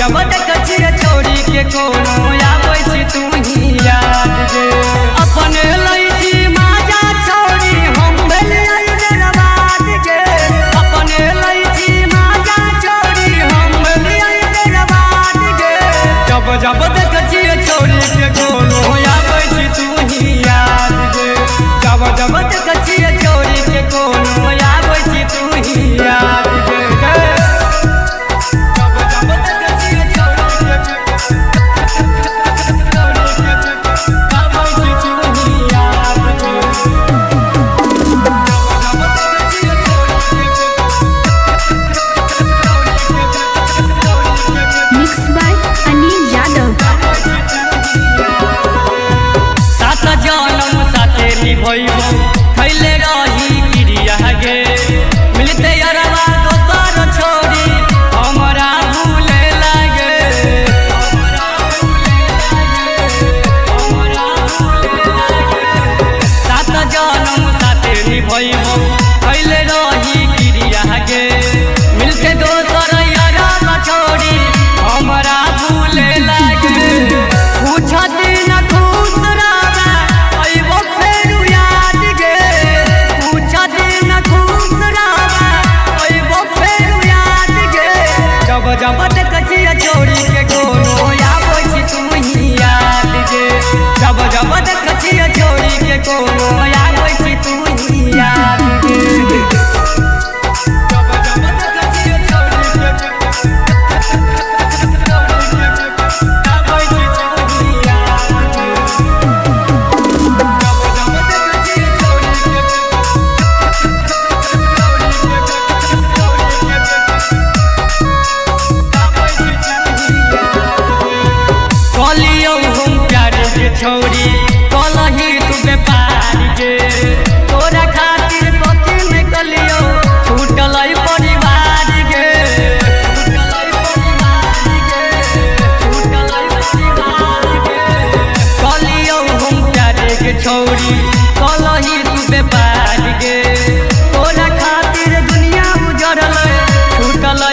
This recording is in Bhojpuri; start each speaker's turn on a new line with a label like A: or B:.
A: जब देखिए छोड़ी के कोनो आबै छी तू ही याद गे अपने लैछी माजा छोड़ी हम भेलियै बर्बाद गे अपने लैछी माजा छोड़ी हम भेलियै बर्बाद गे जब जब देखिए छोड़ी के कोनो आबै छी तू ही याद गे जब जब देखिए छोड़ी के कोनो आबै छी तू ही याद गे खैले रही क्रिया गे मिलते अरबा दोसर छोड़ी हमरा भूले लागे सात जन्म साथे निभैबो खैले रही क्रिया गे मिलते दोसर अरबा छोड़ी हमरा भूले लागे पूछत न खुश रहबे अइबो फेरू याद गे पूछत न खुश रहबे अइबो फेरू याद गे जब जब देखिए छोड़ी के कोनो आबै छी तू ही याद गे जब जब देखिए छोड़ी के कोनो आबै छी तू ही याद गे जब जब देखिए छोड़ी के छोड़ी कलही तू व्यापार गे तोरा खातिर कथी निकलियो छूटल परिवार गे कलियो हम प्यारे के छोड़ी कलही तू व्यापार गे तोरा खातिर दुनिया उजड़ल छूटल